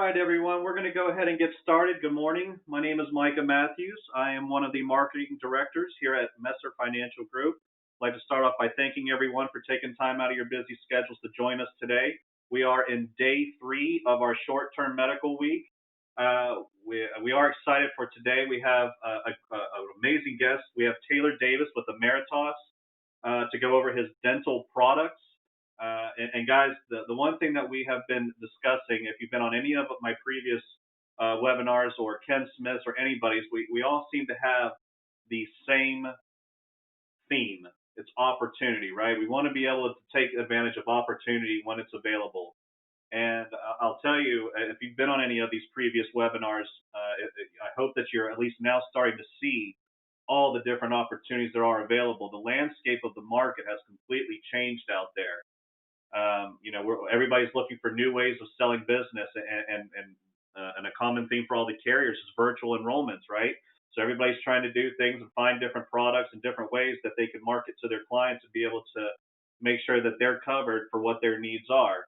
right, everyone, we're going to go ahead and get started. Good morning. My name is Micah Matthews. I am one of the marketing directors here at Messer Financial Group. I'd like to start off by thanking everyone for taking time out of your busy schedules to join us today. We are in day 3 of our short-term medical week. We are excited for today. We have an amazing guest. We have Taylor Davis with Ameritas to go over his dental products. And guys, the one thing that we have been discussing, if you've been on any of my previous webinars or Ken Smith's or anybody's, we all seem to have the same theme. It's opportunity, right? We want to be able to take advantage of opportunity when it's available. And I'll tell you, if you've been on any of these previous webinars, I hope that you're at least now starting to see all the different opportunities there are available. The landscape of the market has completely changed out there. Everybody's looking for new ways of selling business, and a common theme for all the carriers is virtual enrollments, right? So everybody's trying to do things and find different products and different ways that they can market to their clients and be able to make sure that they're covered for what their needs are.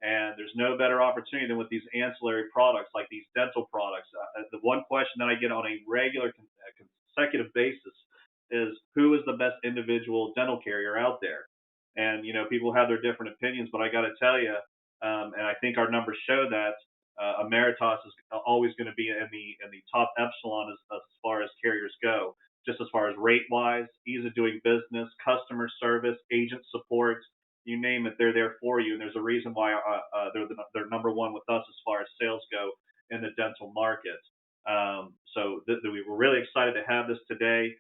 And there's no better opportunity than with these ancillary products like these dental products. The one question that I get on a regular consecutive basis is, who is the best individual dental carrier out there? And people have their different opinions, but I got to tell you, and I think our numbers show that Ameritas is always going to be in the top epsilon as far as carriers go, just as far as rate wise, ease of doing business, customer service, agent support, you name it, they're there for you. And there's a reason why they're number one with us as far as sales go in the dental market. So we were really excited to have this today.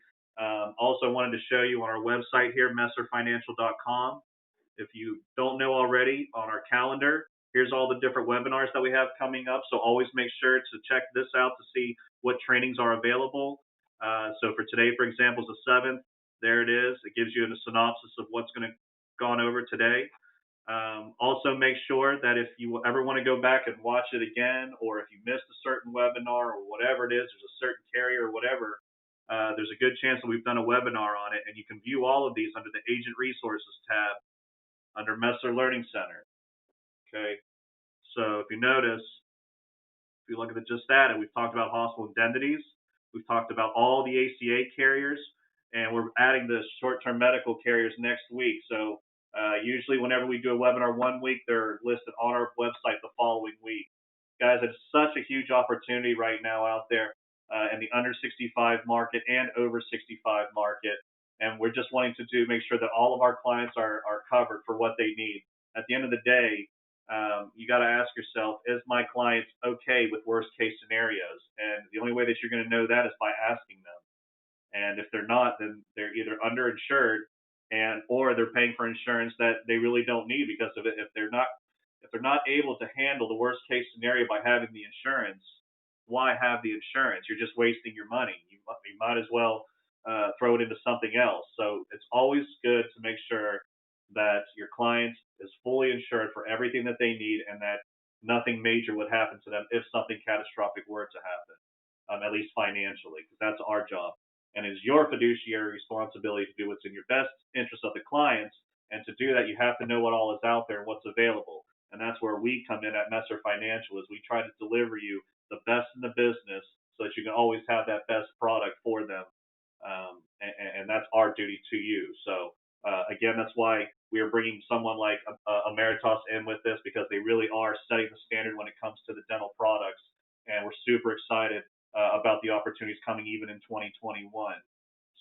Also wanted to show you on our website here, messerfinancial.com. If you don't know already, on our calendar, here's all the different webinars that we have coming up. So always make sure to check this out to see what trainings are available. So for today, for example, is the 7th. There it is. It gives you a synopsis of what's going to gone over today. Also make sure that if you ever want to go back and watch it again, or if you missed a certain webinar or whatever it is, there's a certain carrier or whatever, there's a good chance that we've done a webinar on it, and you can view all of these under the Agent Resources tab under Messer Learning Center. Okay, so if you notice, if you look at just that, and we've talked about hospital indemnities, we've talked about all the ACA carriers, and we're adding the short-term medical carriers next week. So usually whenever we do a webinar one week, they're listed on our website the following week. Guys, it's such a huge opportunity right now out there in the under 65 market and over 65 market. And we're just wanting to make sure that all of our clients are covered for what they need. At the end of the day, you got to ask yourself, is my client okay with worst case scenarios? And the only way that you're going to know that is by asking them. And if they're not, then they're either underinsured or they're paying for insurance that they really don't need because of it. If they're not able to handle the worst case scenario by having the insurance, why have the insurance? You're just wasting your money. You might as well throw it into something else. So it's always good to make sure that your client is fully insured for everything that they need, and that nothing major would happen to them if something catastrophic were to happen, at least financially, because that's our job. And it's your fiduciary responsibility to do what's in your best interest of the clients. And to do that, you have to know what all is out there and what's available. And that's where we come in at Messer Financial, is we try to deliver you the best in the business so that you can always have that best product for them. And that's our duty to you. So again, that's why we are bringing someone like Ameritas in with this, because they really are setting the standard when it comes to the dental products. And we're super excited about the opportunities coming even in 2021.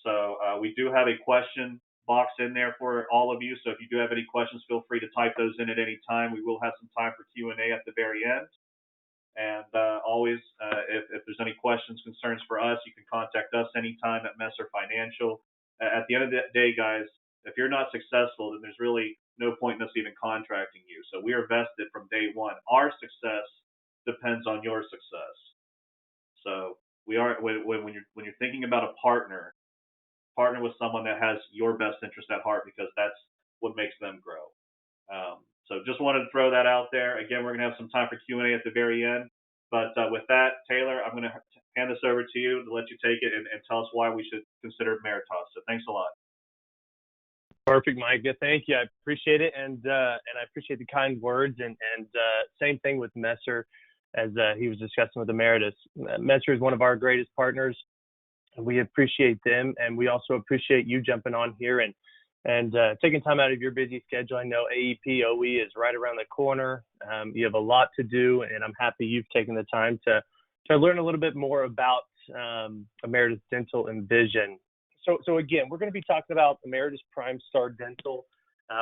So we do have a question box in there for all of you. So if you do have any questions, feel free to type those in at any time. We will have some time for Q&A at the very end. And always, if there's any questions, concerns for us, you can contact us anytime at Messer Financial. At the end of the day, guys, if you're not successful, then there's really no point in us even contracting you. So we are vested from day one. Our success depends on your success. So we are when you're thinking about a partner with someone that has your best interest at heart, because that's what makes them grow. So just wanted to throw that out there. Again, we're going to have some time for Q&A at the very end. But with that, Taylor, I'm going to hand this over to you to let you take it and tell us why we should consider Ameritas. So thanks a lot. Perfect, Micah. Thank you. I appreciate it, and I appreciate the kind words. And same thing with Messer. as he was discussing with Ameritas. Messer is one of our greatest partners, and we appreciate them, and we also appreciate you jumping on here and taking time out of your busy schedule. I know AEP OE is right around the corner. You have a lot to do, and I'm happy you've taken the time to learn a little bit more about Ameritas Dental and Vision. So again, we're going to be talking about Ameritas PrimeStar Dental.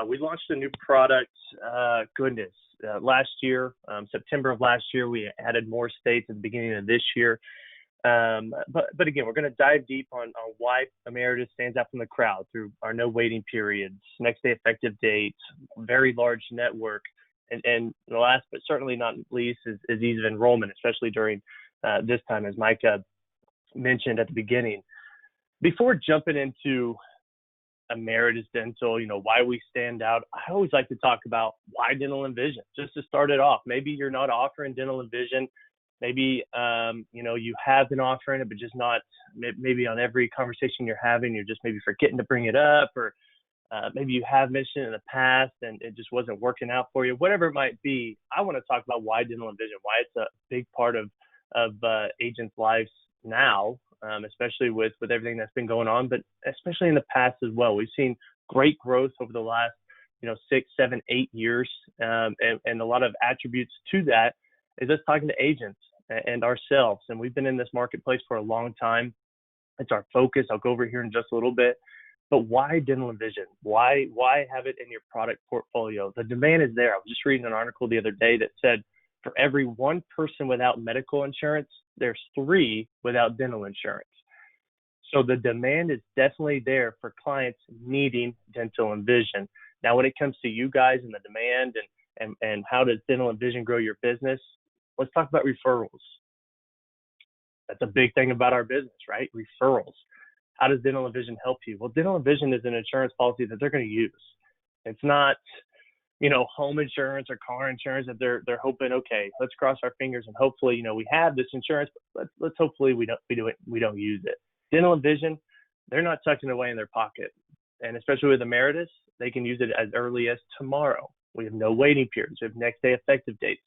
We launched a new product, last year, September of last year. We added more states at the beginning of this year. But again, we're going to dive deep on why Ameritas stands out from the crowd through our no waiting periods, next day effective dates, very large network, and the last but certainly not least is ease of enrollment, especially during this time, as Micah mentioned at the beginning. Before jumping into Ameritas Dental, why we stand out, I always like to talk about why dental and vision, just to start it off. Maybe you're not offering dental and vision. Maybe, you have been offering it, but just not, maybe on every conversation you're having, you're just maybe forgetting to bring it up, or maybe you have mentioned it in the past and it just wasn't working out for you. Whatever it might be, I want to talk about why dental and vision, why it's a big part of agents' lives now, especially with everything that's been going on, but especially in the past as well. We've seen great growth over the last, 6, 7, 8 years, and a lot of attributes to that is us talking to agents and ourselves. And we've been in this marketplace for a long time. It's our focus. I'll go over here in just a little bit. But why dental and vision? Why have it in your product portfolio? The demand is there. I was just reading an article the other day that said for every one person without medical insurance, there's 3 without dental insurance. So the demand is definitely there for clients needing dental and vision. Now, when it comes to you guys and the demand and how does dental and vision grow your business, let's talk about referrals. That's a big thing about our business, right? Referrals. How does dental and vision help you? Well, dental and vision is an insurance policy that they're going to use. It's not, home insurance or car insurance that they're hoping, okay, let's cross our fingers and hopefully, we have this insurance, but let's hopefully we don't use it. Dental and vision, they're not tucking it away in their pocket. And especially with Ameritas, they can use it as early as tomorrow. We have no waiting periods. We have next day effective dates.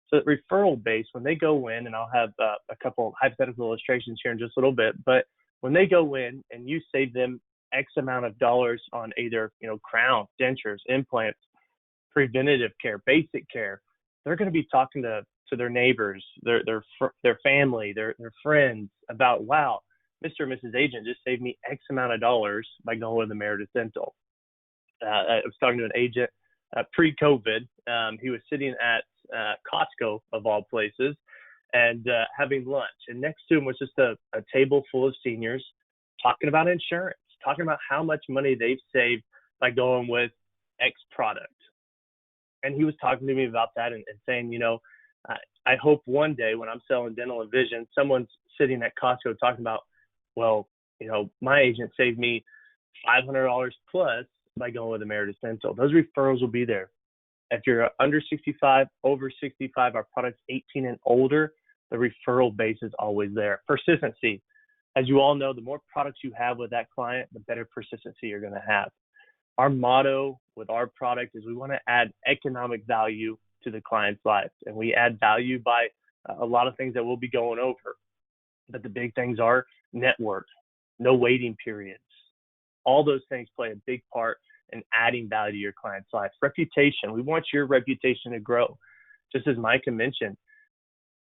So referral base, when they go in, and I'll have a couple hypothetical illustrations here in just a little bit, but when they go in and you save them X amount of dollars on either, crown, dentures, implants, preventative care, basic care, they're going to be talking to their neighbors, their family, their friends about, wow, Mr. and Mrs. Agent just saved me X amount of dollars by going with Ameritas Dental. I was talking to an agent pre-COVID. He was sitting at Costco, of all places, and having lunch. And next to him was just a table full of seniors talking about insurance, talking about how much money they've saved by going with X product. And he was talking to me about that and saying, I hope one day when I'm selling dental and vision, someone's sitting at Costco talking about, well, my agent saved me $500 plus by going with Ameritas Dental. Those referrals will be there. If you're under 65, over 65, our product's 18 and older, the referral base is always there. Persistency. As you all know, the more products you have with that client, the better persistency you're going to have. Our motto with our product is we want to add economic value to the client's life. And we add value by a lot of things that we'll be going over. But the big things are network, no waiting periods. All those things play a big part in adding value to your client's life. Reputation. We want your reputation to grow. Just as Micah mentioned,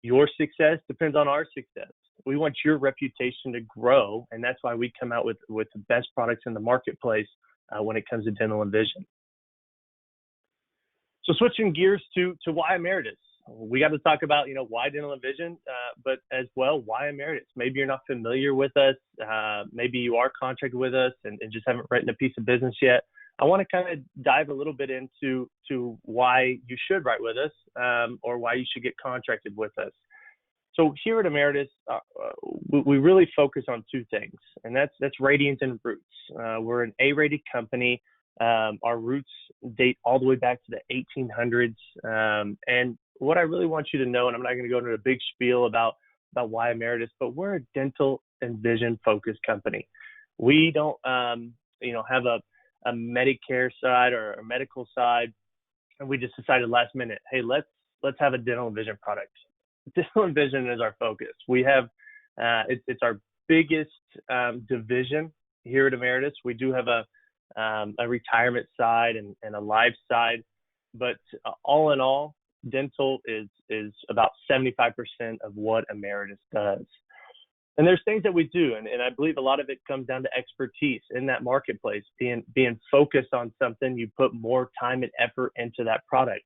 your success depends on our success. We want your reputation to grow, and that's why we come out with the best products in the marketplace when it comes to dental and vision. So switching gears to why Ameritas. We got to talk about, why dental and vision, but as well, why Ameritas? Maybe you're not familiar with us. Maybe you are contracted with us and just haven't written a piece of business yet. I want to kind of dive a little bit into why you should write with us or why you should get contracted with us. So here at Ameritas, we really focus on 2 things, and that's ratings and roots. We're an A-rated company. Our roots date all the way back to the 1800s. And what I really want you to know, and I'm not going to go into a big spiel about why Ameritas, but we're a dental and vision focused company. We don't, have a Medicare side or a medical side, and we just decided last minute, hey, let's have a dental and vision product. dental and vision is our focus. We have it's our biggest division here at Ameritas. We do have a retirement side and a life side, but all in all, dental is about 75% of what Ameritas does. And there's things that we do, and I believe a lot of it comes down to expertise in that marketplace, being focused on something. You put more time and effort into that product.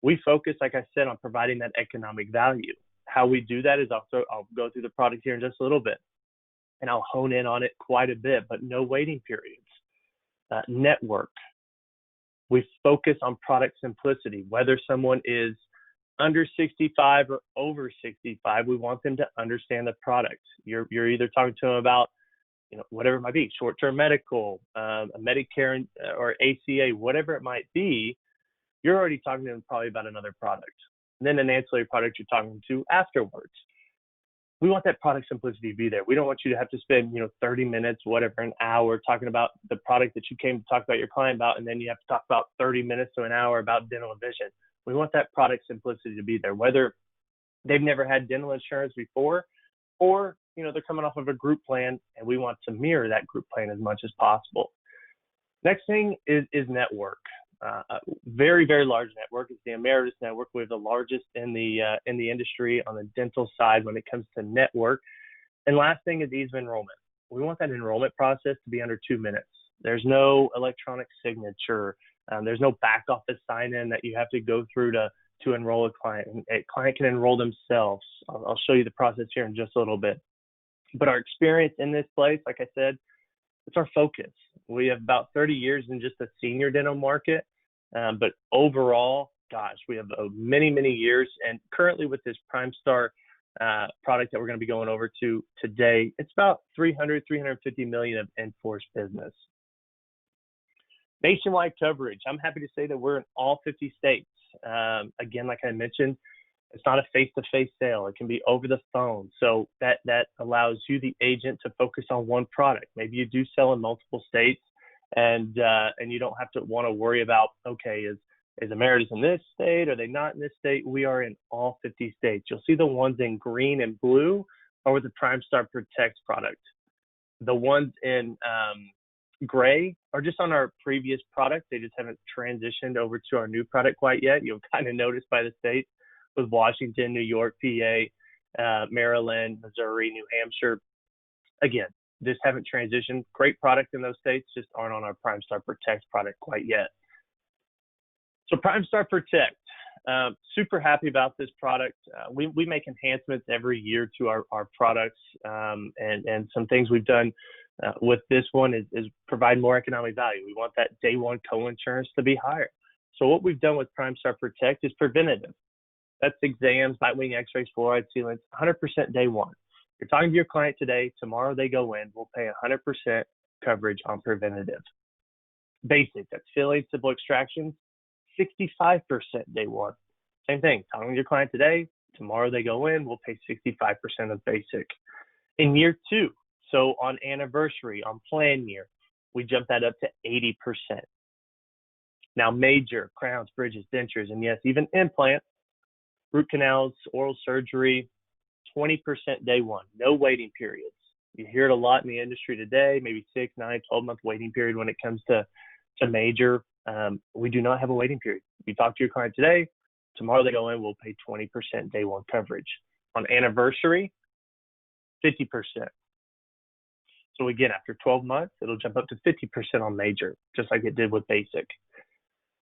We focus, like I said, on providing that economic value. How we do that is also, I'll go through the product here in just a little bit, and I'll hone in on it quite a bit, but no waiting periods. Network. We focus on product simplicity. Whether someone is under 65 or over 65, we want them to understand the product. You're either talking to them about, whatever it might be, short-term medical, a Medicare or ACA, whatever it might be. You're already talking to them probably about another product. And then an ancillary product you're talking to afterwards. We want that product simplicity to be there. We don't want you to have to spend, 30 minutes, whatever, an hour talking about the product that you came to talk about your client about, and then you have to talk about 30 minutes to an hour about dental and vision. We want that product simplicity to be there, whether they've never had dental insurance before or, they're coming off of a group plan, and we want to mirror that group plan as much as possible. Next thing is network. A very, very large network is the Ameritas network. We're the largest in the industry on the dental side when it comes to network. And last thing is ease of enrollment. We want that enrollment process to be under 2 minutes. There's no electronic signature. There's no back office sign-in that you have to go through to enroll a client. A client can enroll themselves. I'll show you the process here in just a little bit. But our experience in this place, like I said, it's our focus. We have about 30 years in just the senior dental market, but overall, gosh, we have many, many years. And currently with this PrimeStar product that we're going to be going over to today, it's about 350 million of in-force business. Nationwide coverage. I'm happy to say that we're in all 50 states. Again, like I mentioned, it's not a face-to-face sale. It can be over the phone. So that allows you, the agent, to focus on one product. Maybe you do sell in multiple states, and you don't have to want to worry about, okay, is Ameritas in this state? Are they not in this state? We are in all 50 states. You'll see the ones in green and blue are with the PrimeStar Protect product. The ones in gray are just on our previous product. They just haven't transitioned over to our new product quite yet. You'll kind of notice by the states with Washington, New York, PA, Maryland, Missouri, New Hampshire. Again, just haven't transitioned. Great product in those states, just aren't on our PrimeStar Protect product quite yet. So PrimeStar Protect, super happy about this product. We make enhancements every year to our products, and some things we've done with this one is provide more economic value. We want that day one co-insurance to be higher. So what we've done with PrimeStar Protect is preventative. That's exams, bite wing x-rays, fluoride sealants, 100% day one. You're talking to your client today, tomorrow they go in, we'll pay 100% coverage on preventative. Basic, that's filling, simple extractions, 65% day one. Same thing, talking to your client today, tomorrow they go in, we'll pay 65% of basic. In year two, so on anniversary, on plan year, we jump that up to 80%. Now major, crowns, bridges, dentures, and yes, even implants, root canals, oral surgery, 20% day one, no waiting periods. You hear it a lot in the industry today, maybe 6, 9, 12-month waiting period when it comes to major. We do not have a waiting period. You talk to your client today, tomorrow they go in, we'll pay 20% day one coverage. On anniversary, 50%. So again, after 12 months, it'll jump up to 50% on major, just like it did with basic.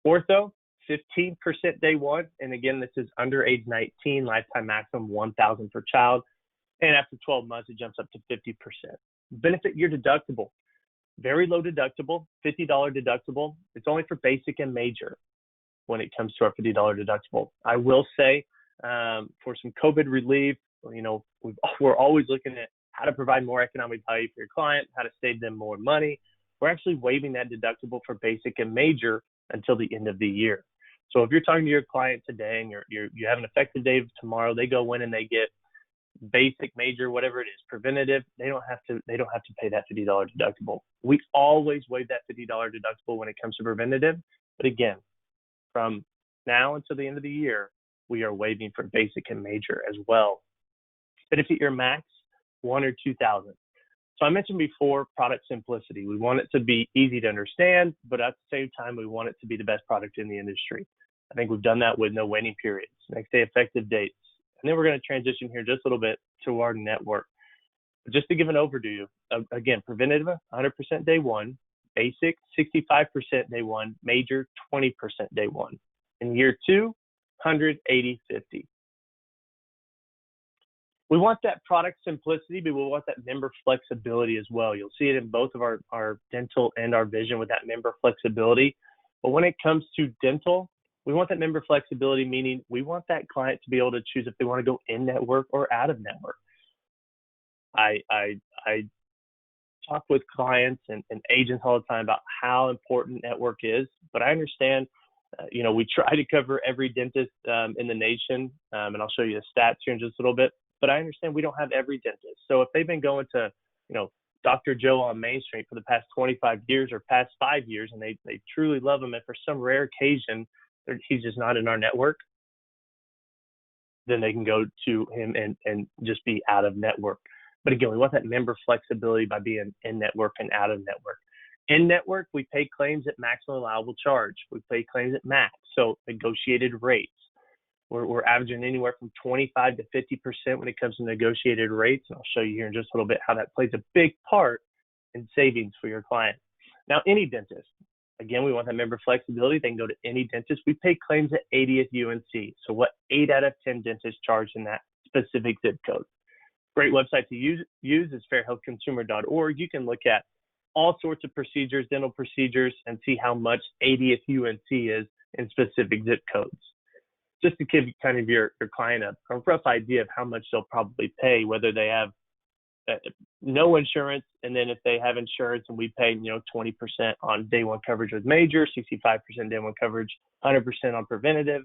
Ortho, 15% day one, and again, this is under age 19, lifetime maximum 1,000 per child, and after 12 months, it jumps up to 50%. Benefit year deductible, very low deductible, $50 deductible. It's only for basic and major when it comes to our $50 deductible. I will say, for some COVID relief, we're always looking at how to provide more economic value for your client, how to save them more money. We're actually waiving that deductible for basic and major until the end of the year. So if you're talking to your client today and you have an effective date of tomorrow, they go in and they get basic, major, whatever it is, preventative, they don't have to pay that $50 deductible. We always waive that $50 deductible when it comes to preventative. But again, from now until the end of the year, we are waiving for basic and major as well. Benefit year max, 1 or 2,000. So I mentioned before, product simplicity. We want it to be easy to understand, but at the same time, we want it to be the best product in the industry. I think we've done that with no waiting periods, next day effective dates. And then we're going to transition here just a little bit to our network. Just to give an overview, again, preventative, 100% day one, basic, 65% day one, major, 20% day one. In year two, 180, 50. We want that product simplicity, but we want that member flexibility as well. You'll see it in both of our dental and our vision with that member flexibility. But when it comes to dental, we want that member flexibility, meaning we want that client to be able to choose if they want to go in network or out of network. I talk with clients and agents all the time about how important network is, but I understand, we try to cover every dentist in the nation, and I'll show you the stats here in just a little bit, but I understand we don't have every dentist. So if they've been going to, Dr. Joe on Main Street for the past 25 years or past 5 years, and they truly love him, and for some rare occasion, he's just not in our network, then they can go to him and just be out of network. But again, we want that member flexibility by being in network and out of network. In network, we pay claims at maximum allowable charge. We pay claims at max, so negotiated rates. We're averaging anywhere from 25 to 50% when it comes to negotiated rates. And I'll show you here in just a little bit how that plays a big part in savings for your client. Now, any dentist, again, we want that member flexibility. They can go to any dentist. We pay claims at 80th UNC. So what 8 out of 10 dentists charge in that specific zip code. Great website to use is fairhealthconsumer.org. You can look at all sorts of procedures, dental procedures, and see how much 80th UNC is in specific zip codes. Just to give kind of your client a rough idea of how much they'll probably pay, whether they have no insurance, and then if they have insurance and we pay 20% on day one coverage with major, 65% day one coverage, 100% on preventative.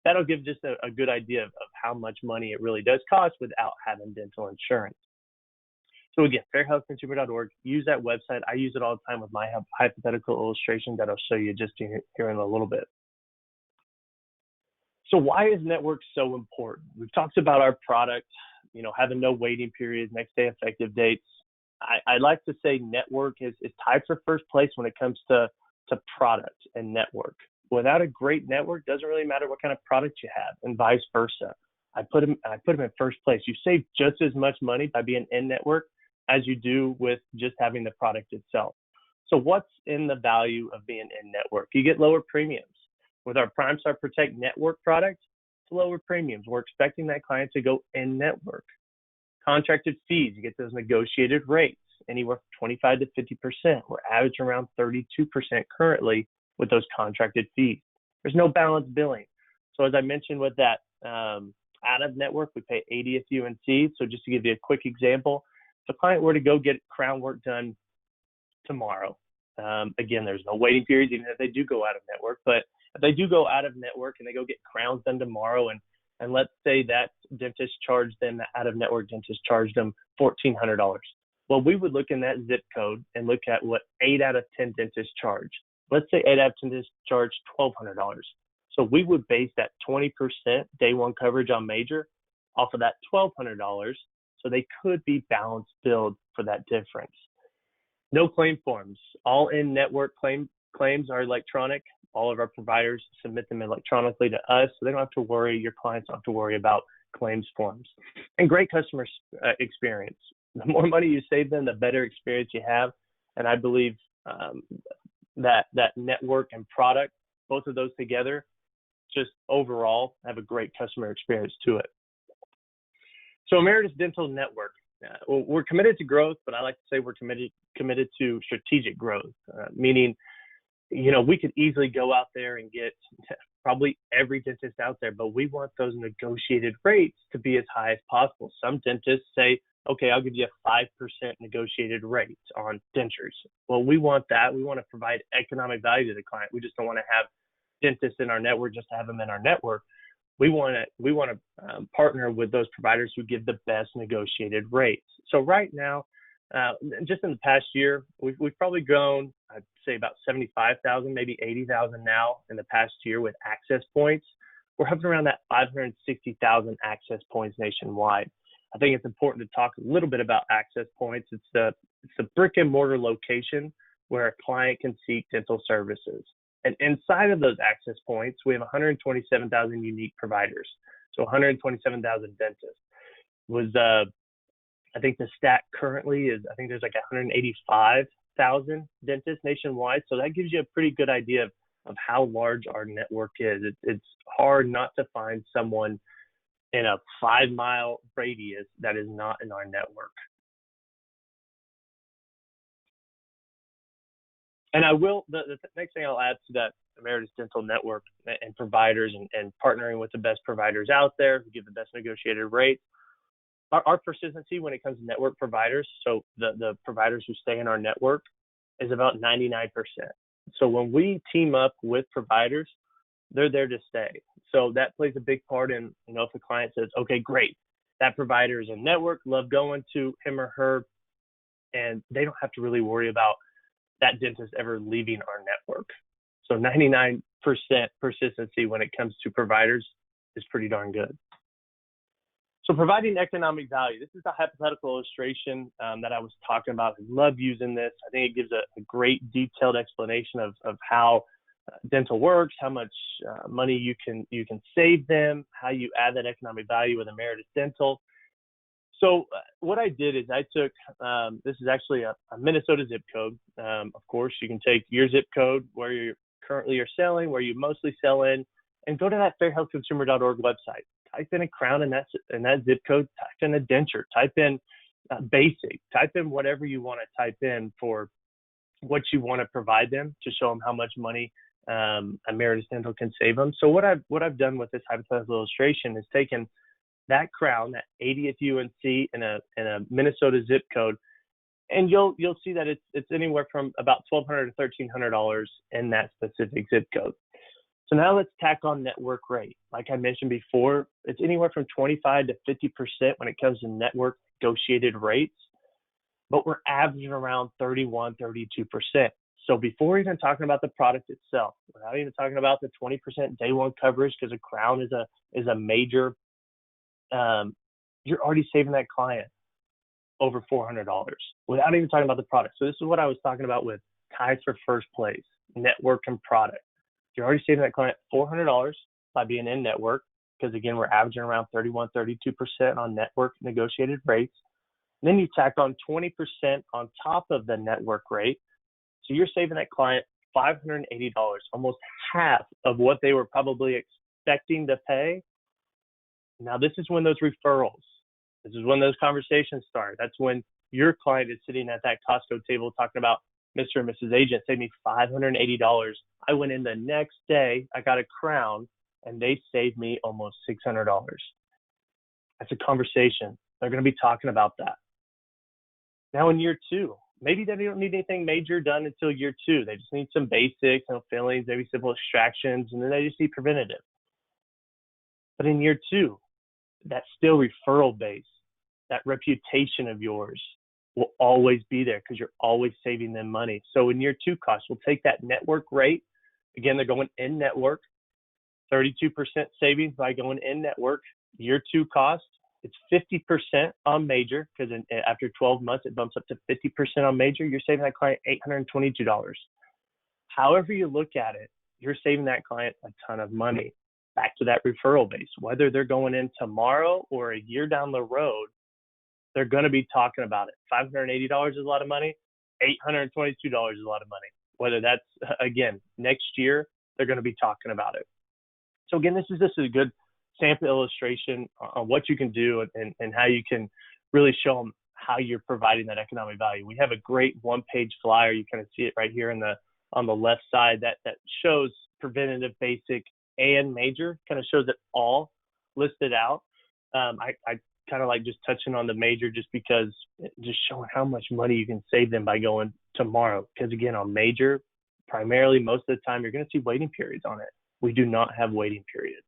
That'll give just a good idea of how much money it really does cost without having dental insurance. So again, fairhealthconsumer.org, use that website. I use it all the time with my hypothetical illustration that I'll show you just here in a little bit. So why is network so important? We've talked about our product, having no waiting periods, next day effective dates. I like to say network is tied for first place when it comes to product and network. Without a great network, doesn't really matter what kind of product you have, and vice versa. I put them in first place. You save just as much money by being in network as you do with just having the product itself. So what's in the value of being in network? You get lower premiums. With our PrimeStar Protect network product, it's lower premiums. We're expecting that client to go in network. Contracted fees, you get those negotiated rates, anywhere from 25 to 50%. We're averaging around 32% currently with those contracted fees. There's no balance billing. So as I mentioned with that out of network, we pay 80th UNC. So just to give you a quick example, if a client were to go get crown work done tomorrow, again, there's no waiting period even if they do go out of network, but if they do go out of network and they go get crowns done tomorrow, and let's say that dentist charged them, the out of network dentist charged them $1,400. Well, we would look in that zip code and look at what 8 out of 10 dentists charge. Let's say 8 out of 10 dentists charge $1,200. So we would base that 20% day one coverage on major off of that $1,200. So they could be balance billed for that difference. No claim forms. All in network claims are electronic. All of our providers submit them electronically to us, so they don't have to worry. Your clients don't have to worry about claims forms. And great customer experience. The more money you save them, the better experience you have. And I believe that network and product, both of those together, just overall have a great customer experience to it. So Ameritas Dental Network, we're committed to growth, but I like to say we're committed to strategic growth, meaning, we could easily go out there and get probably every dentist out there, but we want those negotiated rates to be as high as possible. Some dentists say, okay, I'll give you a 5% negotiated rate on dentures. Well, we want that. We want to provide economic value to the client. We just don't want to have dentists in our network just to have them in our network. We want to partner with those providers who give the best negotiated rates. So right now, just in the past year, we've probably grown, I'd say about 75,000, maybe 80,000 now in the past year with access points. we're hovering around that 560,000 access points nationwide. I think it's important to talk a little bit about access points. It's the brick and mortar location where a client can seek dental services. And inside of those access points, we have 127,000 unique providers. So 127,000 dentists. I think the stat currently is, I think there's like 185,000 dentists nationwide. So that gives you a pretty good idea of how large our network is. It's hard not to find someone in a 5-mile radius that is not in our network. And the next thing I'll add to that Ameritas Dental Network and providers and partnering with the best providers out there who give the best negotiated rates. Our persistency when it comes to network providers, so the providers who stay in our network, is about 99%. So when we team up with providers, they're there to stay. So that plays a big part in, if a client says, okay, great, that provider is in network, love going to him or her, and they don't have to really worry about that dentist ever leaving our network. So 99% persistency when it comes to providers is pretty darn good. So providing economic value. This is a hypothetical illustration that I was talking about. I love using this. I think it gives a great detailed explanation of how dental works, how much money you can save them, how you add that economic value with Ameritas Dental. So what I did is I took, this is actually a Minnesota zip code. Of course, you can take your zip code where you currently are selling, where you mostly sell in, and go to that fairhealthconsumer.org website. Type in a crown in that zip code, type in a denture, type in basic, type in whatever you want to type in for what you want to provide them to show them how much money Ameritas Dental can save them. So what I've done with this hypothetical illustration is taken that crown, that 80th UNC in a Minnesota zip code, and you'll see that it's anywhere from about $1,200 to $1,300 in that specific zip code. So now let's tack on network rate. Like I mentioned before, it's anywhere from 25 to 50% when it comes to network negotiated rates, but we're averaging around 31, 32%. So before even talking about the product itself, without even talking about the 20% day one coverage, because a crown is a major, you're already saving that client over $400 without even talking about the product. So this is what I was talking about with ties for first place, network and product. You're already saving that client $400 by being in network, because again, we're averaging around 31, 32% on network negotiated rates. And then you tack on 20% on top of the network rate. So you're saving that client $580, almost half of what they were probably expecting to pay. Now, this is when those referrals, this is when those conversations start. That's when your client is sitting at that Costco table talking about, Mr. and Mrs. Agent saved me $580. I went in the next day, I got a crown, and they saved me almost $600. That's a conversation. They're going to be talking about that. Now in year two, maybe they don't need anything major done until year two. They just need some basics, fillings, maybe simple extractions, and then they just need preventative. But in year two, that still referral base, that reputation of yours will always be there because you're always saving them money. So in year two costs, we'll take that network rate. Again, they're going in network, 32% savings by going in network. Year two cost, it's 50% on major, because after 12 months, it bumps up to 50% on major. You're saving that client $822. However you look at it, you're saving that client a ton of money. Back to that referral base, whether they're going in tomorrow or a year down the road, they're going to be talking about it. $580 is a lot of money. $822 is a lot of money. Whether that's, again, next year, they're going to be talking about it. So again, this is just a good sample illustration on what you can do and how you can really show them how you're providing that economic value. We have a great one-page flyer. You kind of see it right here on the left side that shows preventative, basic, and major, kind of shows it all listed out. I kind of like just touching on the major just because just showing how much money you can save them by going tomorrow. Because again, on major, primarily most of the time, you're going to see waiting periods on it. We do not have waiting periods.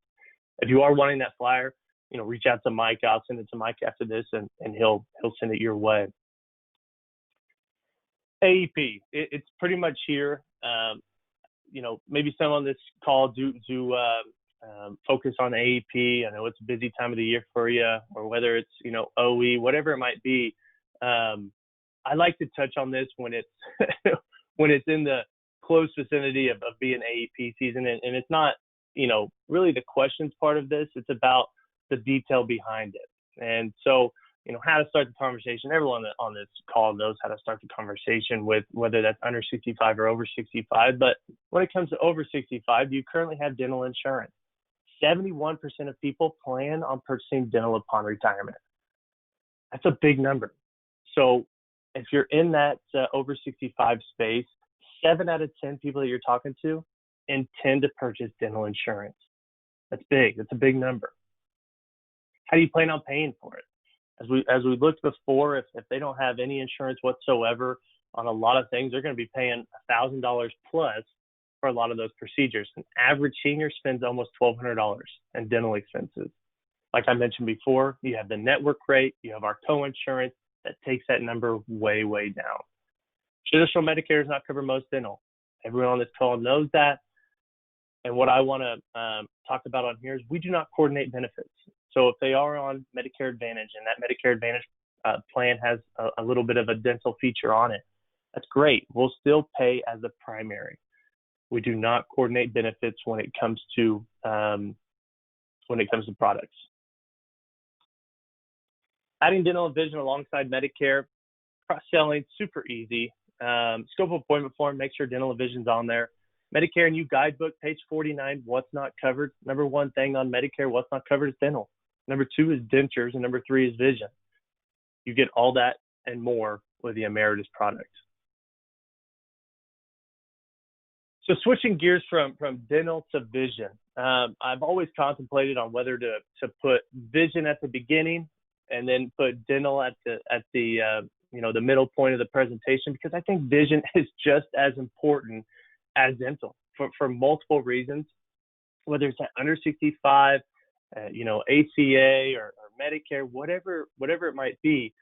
If you are wanting that flyer, reach out to Mike. I'll send it to Mike after this, and he'll send it your way. AEP, it's pretty much here. Maybe some on this call do focus on AEP. I know it's a busy time of the year for you, or whether it's, OE, whatever it might be. I like to touch on this when it's when it's in the close vicinity of being AEP season, and it's not, really the questions part of this. It's about the detail behind it. And so, how to start the conversation. Everyone on this call knows how to start the conversation with whether that's under 65 or over 65. But when it comes to over 65, you currently have dental insurance. 71% of people plan on purchasing dental upon retirement. That's a big number. So if you're in that over 65 space, 7 out of 10 people that you're talking to intend to purchase dental insurance. That's big. That's a big number. How do you plan on paying for it? As we looked before, if they don't have any insurance whatsoever on a lot of things, they're going to be paying $1,000 plus for a lot of those procedures. An average senior spends almost $1,200 in dental expenses. Like I mentioned before, you have the network rate, you have our co-insurance that takes that number way, way down. Traditional Medicare does not cover most dental. Everyone on this call knows that. And what I want to talk about on here is we do not coordinate benefits. So if they are on Medicare Advantage and that Medicare Advantage plan has a little bit of a dental feature on it, that's great. We'll still pay as a primary. We do not coordinate benefits when it comes to products. Adding dental and vision alongside Medicare, cross-selling, super easy. Scope of appointment form, make sure dental and vision's on there. Medicare new guidebook, page 49, what's not covered. Number one thing on Medicare, what's not covered is dental. Number 2 is dentures, and number 3 is vision. You get all that and more with the Ameritas product. So switching gears from dental to vision, I've always contemplated on whether to put vision at the beginning and then put dental at the middle point of the presentation, because I think vision is just as important as dental for multiple reasons, whether it's at under 65, ACA or Medicare, whatever it might be.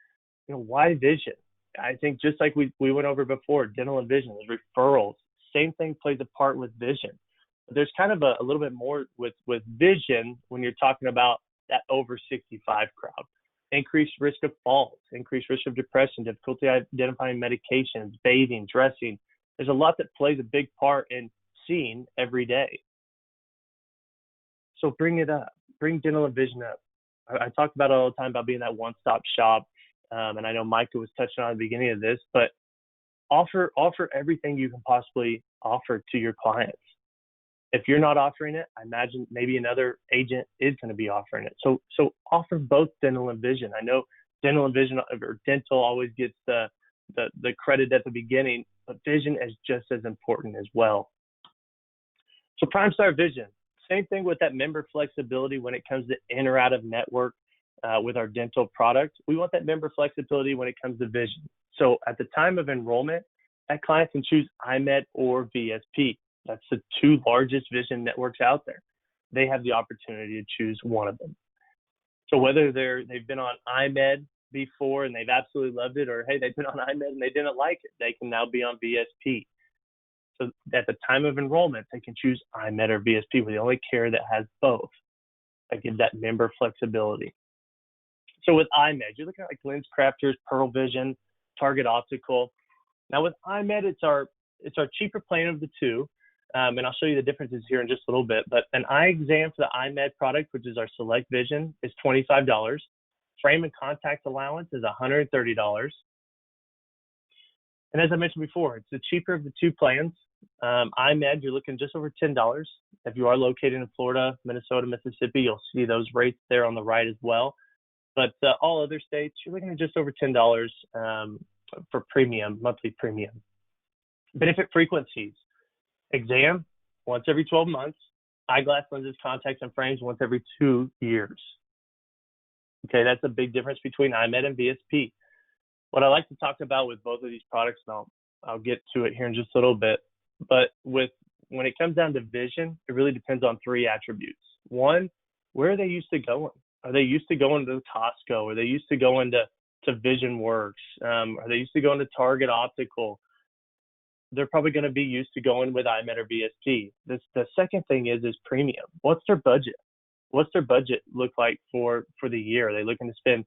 Why vision? I think just like we went over before, dental and vision, there's referrals. Same thing plays a part with vision. There's kind of a little bit more with vision when you're talking about that over 65 crowd. Increased risk of falls, increased risk of depression, difficulty identifying medications, bathing, dressing. There's a lot that plays a big part in seeing every day. So bring it up. Bring dental and vision up. I talk about it all the time about being that one-stop shop. And I know Micah was touching on at the beginning of this, but offer everything you can possibly offer to your clients. If you're not offering it, I imagine maybe another agent is going to be offering it. So offer both dental and vision. I know dental and vision, or dental always gets the credit at the beginning, but vision is just as important as well. So PrimeStar Vision, same thing with that member flexibility when it comes to in or out of network with our dental product. We want that member flexibility when it comes to vision. So at the time of enrollment, that client can choose IMED or VSP. That's the 2 largest vision networks out there. They have the opportunity to choose one of them. So whether they've been on IMED before and they've absolutely loved it, or hey, they've been on IMED and they didn't like it, they can now be on VSP. So at the time of enrollment, they can choose IMED or VSP. We're the only carrier that has both. That gives that member flexibility. So with IMED, you're looking at like Lens Crafters, Pearl Vision, Target Optical. Now with IMED, it's our cheaper plan of the 2. And I'll show you the differences here in just a little bit. But an eye exam for the IMED product, which is our Select Vision, is $25. Frame and contact allowance is $130. And as I mentioned before, it's the cheaper of the 2 plans. IMED, you're looking just over $10. If you are located in Florida, Minnesota, Mississippi, you'll see those rates there on the right as well. But all other states, you're looking at just over $10 for monthly premium. Benefit frequencies. Exam, once every 12 months. Eyeglass lenses, contacts, and frames once every 2 years. Okay, that's a big difference between IMED and VSP. What I like to talk about with both of these products, and I'll get to it here in just a little bit, but when it comes down to vision, it really depends on 3 attributes. 1, where are they used to going? Are they used to going to Costco? Are they used to going to Vision Works? Are they used to going to Target Optical? they're probably going to be used to going with IMED or VSP. The second thing is premium. What's their budget? What's their budget look like for the year? Are they looking to spend,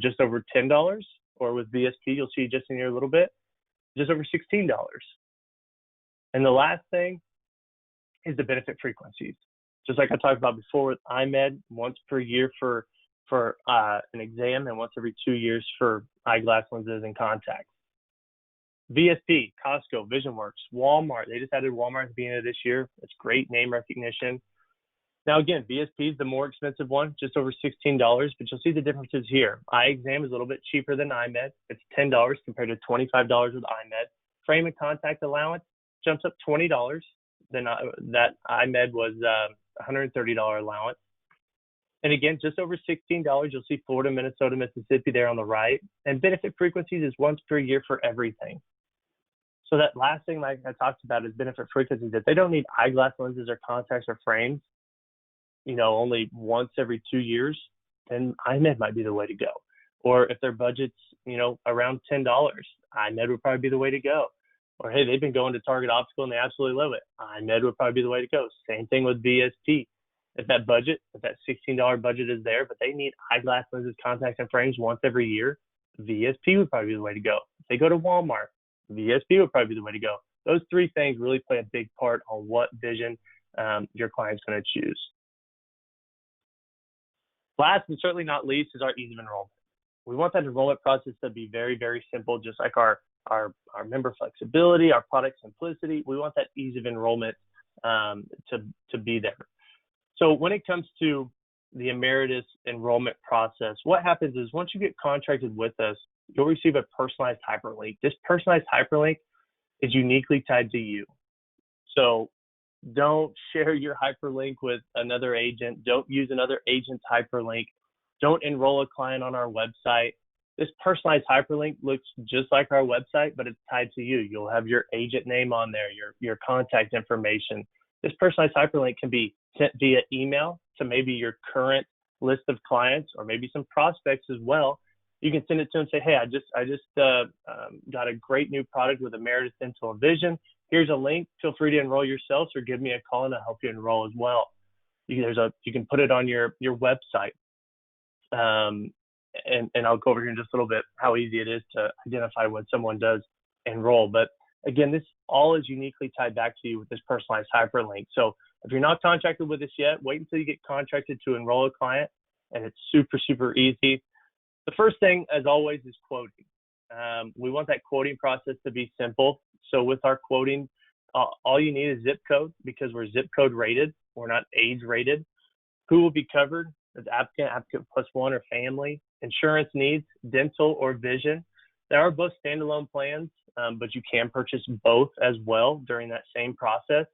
just over $10? Or with VSP, you'll see just in here a little bit, just over $16. And the last thing is the benefit frequencies. Just like I talked about before with IMED, once per year for an exam and once every 2 years for eyeglass lenses and contacts. VSP, Costco, VisionWorks, Walmart. They just added Walmart at the beginning of this year. It's great name recognition. Now, again, VSP is the more expensive one, just over $16, but you'll see the differences here. Eye exam is a little bit cheaper than IMED. It's $10 compared to $25 with IMED. Frame and contact allowance jumps up $20. Then that IMED was $130 allowance. And again, just over $16, you'll see Florida, Minnesota, Mississippi there on the right. And benefit frequencies is once per year for everything. So that last thing, like I talked about, is benefit frequencies. If they don't need eyeglass lenses or contacts or frames, only once every 2 years, then IMED might be the way to go. Or if their budget's, around $10, IMED would probably be the way to go. Or, hey, they've been going to Target Optical and they absolutely love it. IMED would probably be the way to go. Same thing with VSP. If that $16 budget is there, but they need eyeglass lenses, contacts, and frames once every year, VSP would probably be the way to go. If they go to Walmart, VSP would probably be the way to go. Those three things really play a big part on what vision your client's going to choose. Last and certainly not least is our ease of enrollment. We want that enrollment process to be very, very simple, just like our member flexibility, our product simplicity. We want that ease of enrollment to be there. So when it comes to the Ameritas enrollment process, what happens is once you get contracted with us, you'll receive a personalized hyperlink. This personalized hyperlink is uniquely tied to you. So don't share your hyperlink with another agent. Don't use another agent's hyperlink. Don't enroll a client on our website. This personalized hyperlink looks just like our website, but it's tied to you. You'll have your agent name on there, your contact information. This personalized hyperlink can be sent via email to maybe your current list of clients or maybe some prospects as well. You can send it to them and say, hey, I just got a great new product with Ameritas Dental and Vision. Here's a link. Feel free to enroll yourselves or give me a call and I'll help you enroll as well. You can put it on your website. And I'll go over here in just a little bit how easy it is to identify when someone does enroll. But again, this all is uniquely tied back to you with this personalized hyperlink. So if you're not contracted with us yet, wait until you get contracted to enroll a client, and it's super, super easy. The first thing, as always, is quoting. We want that quoting process to be simple. So with our quoting, all you need is zip code, because we're zip code rated. We're not age rated. Who will be covered as applicant plus one or family. Insurance needs, dental or vision. There are both standalone plans, but you can purchase both as well during that same process.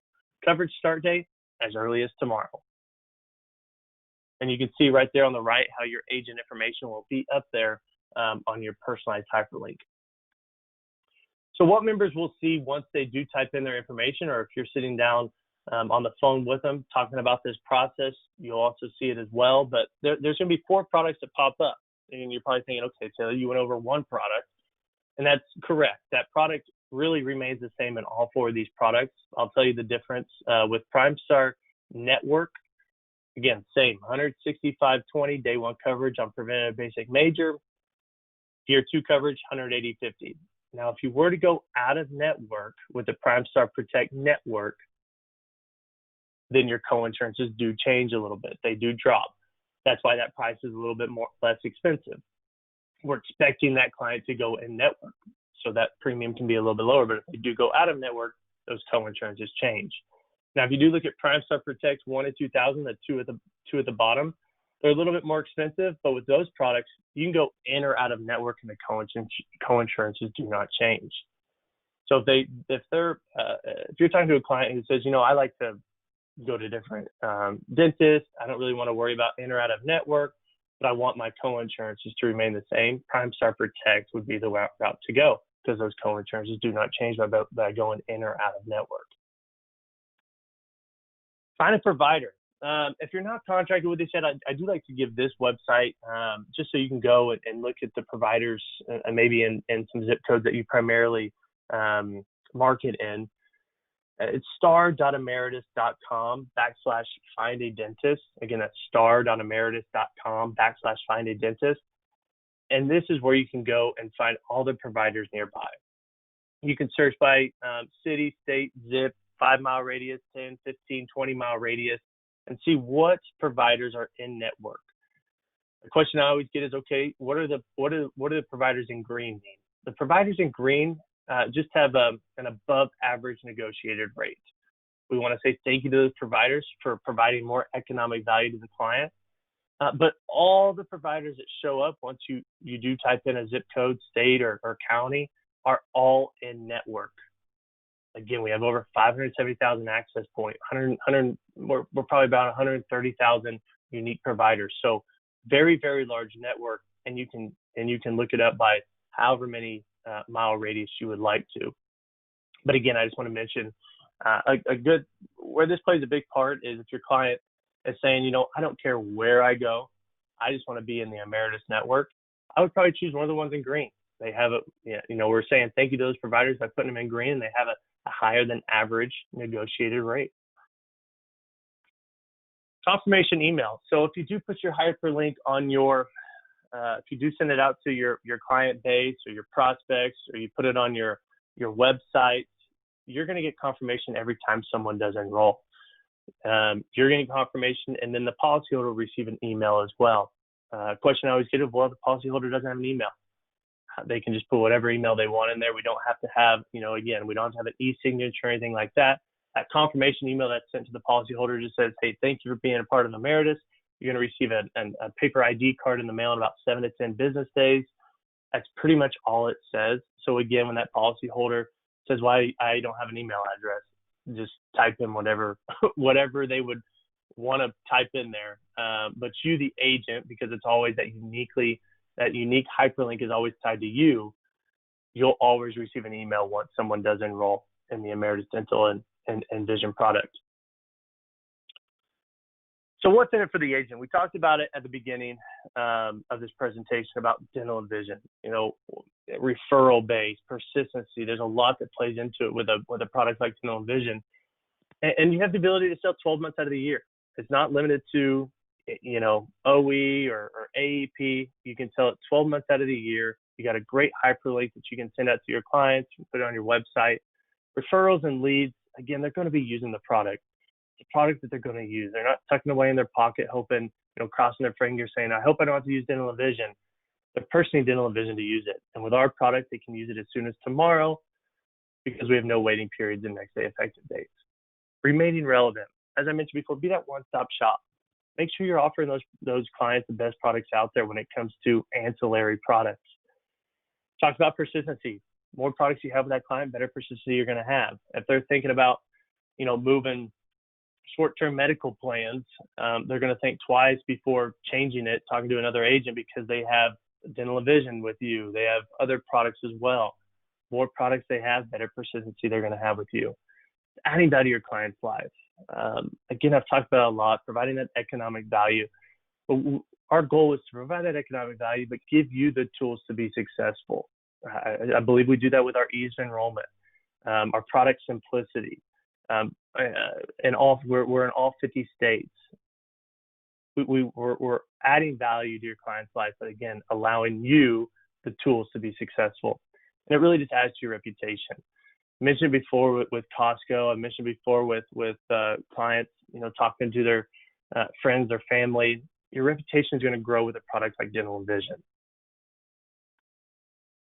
Coverage start date as early as tomorrow. And you can see right there on the right how your agent information will be up there on your personalized hyperlink. So what members will see once they do type in their information, or if you're sitting down on the phone with them talking about this process, you'll also see it as well. But there's going to be 4 products that pop up. And you're probably thinking, okay, Taylor, you went over one product. And that's correct. That product really remains the same in all 4 of these products. I'll tell you the difference with PrimeStar Network. Again, same, $165.20 day 1 coverage on preventative basic major. Year 2 coverage, $180.50. Now, if you were to go out of network with the PrimeStar Protect network, then your co-insurances do change a little bit. They do drop. That's why that price is a little bit less expensive. We're expecting that client to go in network, so that premium can be a little bit lower. But if they do go out of network, those co-insurances change. Now, if you do look at PrimeStar Protect 1 and 2000, the two at the bottom, they're a little bit more expensive. But with those products, you can go in or out of network, and the co-insurances do not change. So if you're talking to a client who says, I like to go to different dentists, I don't really want to worry about in or out of network, but I want my co-insurances to remain the same, PrimeStar Protect would be the route to go, because those co-insurances do not change by going in or out of network. Find a provider. If you're not contracted with this yet, I do like to give this website just so you can go and look at the providers and maybe in some zip codes that you primarily market in. It's star.ameritas.com/find a dentist. Again, that's star.ameritas.com/find a dentist. And this is where you can go and find all the providers nearby. You can search by city, state, zip, 5-mile radius, 10, 15, 20-mile radius, and see what providers are in network. The question I always get is, okay, what are the providers in green mean? The providers in green just have an above average negotiated rate. We want to say thank you to those providers for providing more economic value to the client. But all the providers that show up once you do type in a zip code, state, or county are all in network. Again, we have over 570,000 access points. We're probably about 130,000 unique providers. So very, very large network, and you can look it up by however many mile radius you would like to. But again, I just want to mention where this plays a big part is if your client is saying, I don't care where I go, I just want to be in the Ameritas network, I would probably choose one of the ones in green. They have we're saying thank you to those providers by putting them in green, and they have a higher than average negotiated rate. Confirmation email. So if you do put your hyperlink on if you do send it out to your client base or your prospects, or you put it on your website, you're going to get confirmation every time someone does enroll. You're getting confirmation, and then the policyholder will receive an email as well. Question I always get is, well, the policyholder doesn't have an email. They can just put whatever email they want in there. We don't have to have, we don't have to have an e-signature or anything like that. That confirmation email that's sent to the policyholder just says, hey, thank you for being a part of Ameritas. You're going to receive a paper ID card in the mail in about 7 to 10 business days. That's pretty much all it says. So again, when that policyholder says, why I don't have an email address, just type in whatever they would want to type in there. But you, the agent, because it's always that unique hyperlink is always tied to you, you'll always receive an email once someone does enroll in the Ameritas Dental and Vision product. So what's in it for the agent? We talked about it at the beginning of this presentation about dental and vision, referral base, persistency. There's a lot that plays into it with a product like dental and vision. And you have the ability to sell 12 months out of the year. It's not limited to, OE or AEP. You can sell it 12 months out of the year. You got a great hyperlink that you can send out to your clients and put it on your website. Referrals and leads, again, they're going to be using the product. The product that they're going to use. They're not tucking away in their pocket, hoping, crossing their fingers, saying, I hope I don't have to use dental and vision. They're purchasing dental and vision to use it. And with our product, they can use it as soon as tomorrow because we have no waiting periods and next day effective dates. Remaining relevant. As I mentioned before, be that one-stop shop. Make sure you're offering those clients the best products out there when it comes to ancillary products. Talked about persistency. More products you have with that client, better persistency you're going to have. If they're thinking about, moving short-term medical plans, they're going to think twice before changing it, talking to another agent, because they have dental and vision with you. They have other products as well. More products they have, better persistency they're going to have with you. Adding that to your client's life. Again, I've talked about it a lot, providing that economic value. But our goal is to provide that economic value, but give you the tools to be successful. I believe we do that with our ease of enrollment, our product simplicity. We're in all 50 states. We're adding value to your client's life, but again, allowing you the tools to be successful. And it really just adds to your reputation. I mentioned before with Costco. I mentioned before with clients, talking to their friends, their family. Your reputation is going to grow with a product like dental and vision.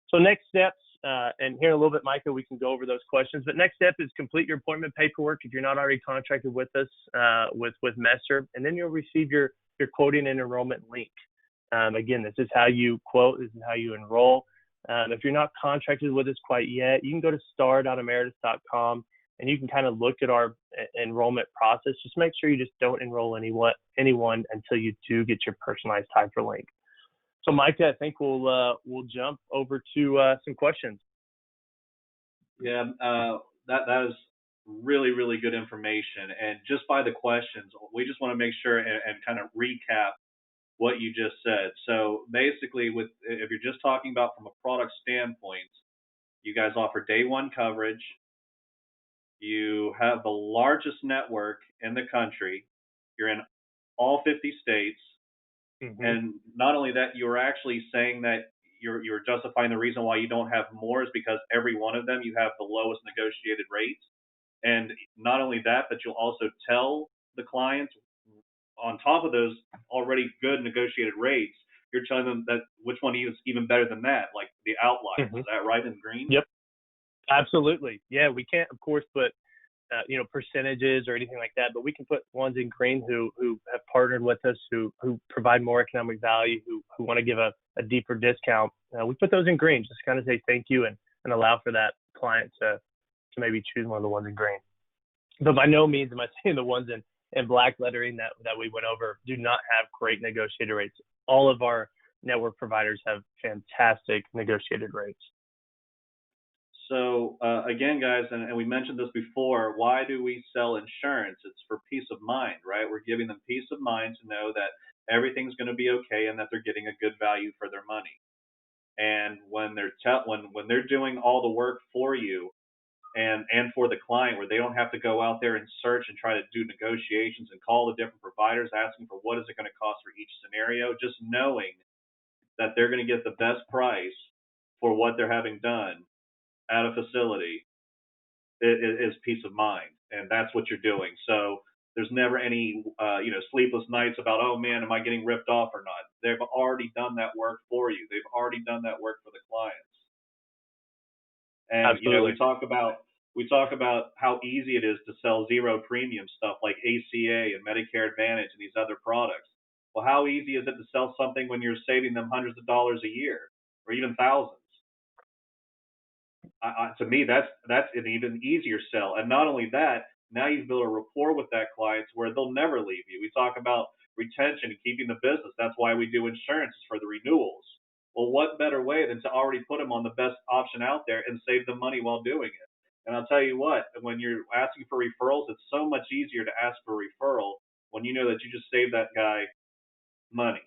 So next steps, and here in a little bit, Micah, we can go over those questions. But next step is complete your appointment paperwork if you're not already contracted with us with Messer, and then you'll receive your quoting and enrollment link. Again, this is how you quote. This is how you enroll. If you're not contracted with us quite yet, you can go to star.ameritas.com and you can kind of look at our enrollment process. Just make sure you just don't enroll anyone until you do get your personalized hyperlink. So, Micah, I think we'll jump over to some questions. Yeah, that is really, really good information. And just by the questions, we just want to make sure and kind of recap what you just said. So basically, if you're just talking about from a product standpoint, you guys offer day one coverage. You have the largest network in the country. You're in all 50 states. Hmm. And not only that, you're actually saying that you're justifying the reason why you don't have more is because every one of them you have the lowest negotiated rates. And not only that, but you'll also tell the clients on top of those already good negotiated rates, you're telling them that which one is even better than that, like the outliers. Hmm. Is that right in green? Yep, absolutely. Yeah, we can't, of course, put percentages or anything like that, but we can put ones in green who have partnered with us, who provide more economic value, who want to give a deeper discount. We put those in green, just kind of say thank you and allow for that client to maybe choose one of the ones in green. But by no means am I saying the ones in black lettering that we went over do not have great negotiated rates. All of our network providers have fantastic negotiated rates. So again, guys, and we mentioned this before. Why do we sell insurance? It's for peace of mind, right? We're giving them peace of mind to know that everything's going to be okay and that they're getting a good value for their money. And when when they're doing all the work for you and for the client, where they don't have to go out there and search and try to do negotiations and call the different providers asking for what is it going to cost for each scenario, just knowing that they're going to get the best price for what they're having done at a facility is peace of mind, and that's what you're doing. So there's never any sleepless nights about, oh man, am I getting ripped off or not? They've already done that work for you. They've already done that work for the clients. And Absolutely. we talk about how easy it is to sell zero premium stuff like ACA and Medicare Advantage and these other products. Well, how easy is it to sell something when you're saving them hundreds of dollars a year or even thousands? To me, that's an even easier sell. And not only that, now you've built a rapport with that client where they'll never leave you. We talk about retention and keeping the business. That's why we do insurance for the renewals. Well, what better way than to already put them on the best option out there and save them money while doing it? And I'll tell you what, when you're asking for referrals, it's so much easier to ask for a referral when you know that you just saved that guy money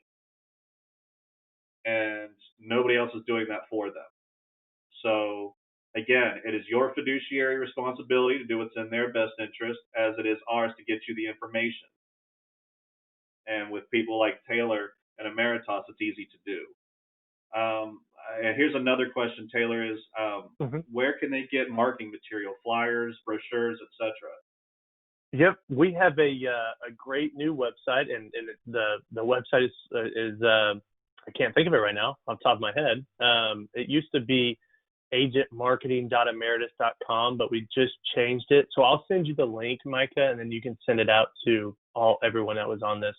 and nobody else is doing that for them. So again, it is your fiduciary responsibility to do what's in their best interest, as it is ours to get you the information. And with people like Taylor and Ameritas, it's easy to do. And here's another question, Taylor: is Hmm. where can they get marketing material, flyers, brochures, etc.? Yep, we have a great new website, and the website is I can't think of it right now off the top of my head. It used to be agentmarketing.ameritas.com, but we just changed it. So I'll send you the link, Micah, and then you can send it out to everyone that was on this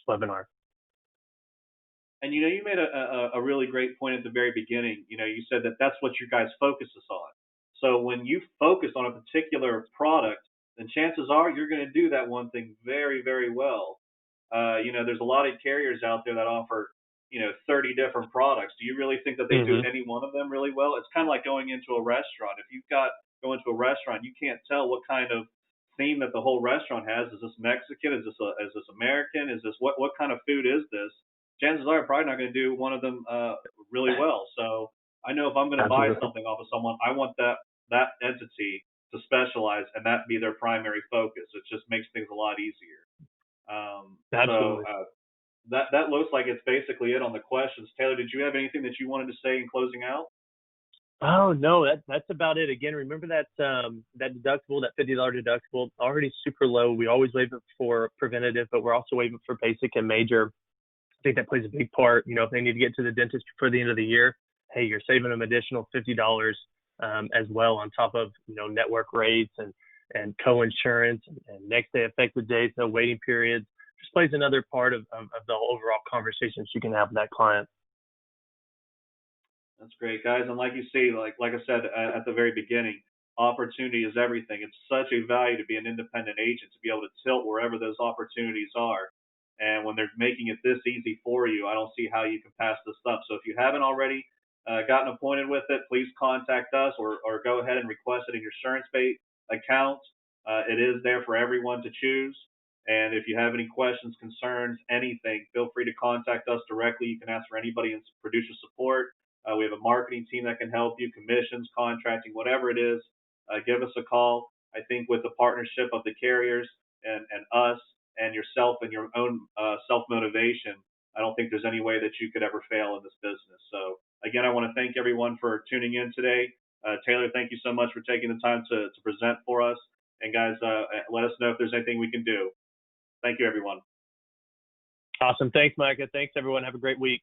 webinar. And you made a really great point at the very beginning. You said that that's what your guys focus is on. So when you focus on a particular product, then chances are you're going to do that one thing very, very well. There's a lot of carriers out there that offer 30 different products. Do you really think that they do Hmm. any one of them really well? It's kind of like going into a restaurant. If you've got go into a restaurant, you can't tell what kind of theme that the whole restaurant has. Is this Mexican? Is this American? Is this what kind of food is this? Chances are I'm probably not going to do one of them really well. So I know if I'm going to buy Absolutely. something off of someone, I want that entity to specialize and that be their primary focus. It just makes things a lot easier. So Absolutely. that looks like it's basically it on the questions. Taylor, did you have anything that you wanted to say in closing out? Oh no, that's about it. Again, remember that deductible, that $50 deductible, already super low. We always waive it for preventative, but we're also waiving for basic and major. I think that plays a big part. If they need to get to the dentist before the end of the year, hey, you're saving them additional $50 as well on top of network rates and co-insurance and next day effective dates, no waiting periods. Just plays another part of the overall conversations you can have with that client. That's great, guys. And like you see, like I said at the very beginning, opportunity is everything. It's such a value to be an independent agent to be able to tilt wherever those opportunities are. And when they're making it this easy for you, I don't see how you can pass this up. So if you haven't already gotten appointed with it, please contact us or go ahead and request it in your SuranceBait account. It is there for everyone to choose. And if you have any questions, concerns, anything, feel free to contact us directly. You can ask for anybody in producer support. We have a marketing team that can help you, commissions, contracting, whatever it is. give us a call. I think with the partnership of the carriers and us and yourself and your own self-motivation, I don't think there's any way that you could ever fail in this business. So again, I want to thank everyone for tuning in today. Taylor, thank you so much for taking the time to present for us. And guys, let us know if there's anything we can do. Thank you, everyone. Awesome. Thanks, Micah. Thanks, everyone. Have a great week.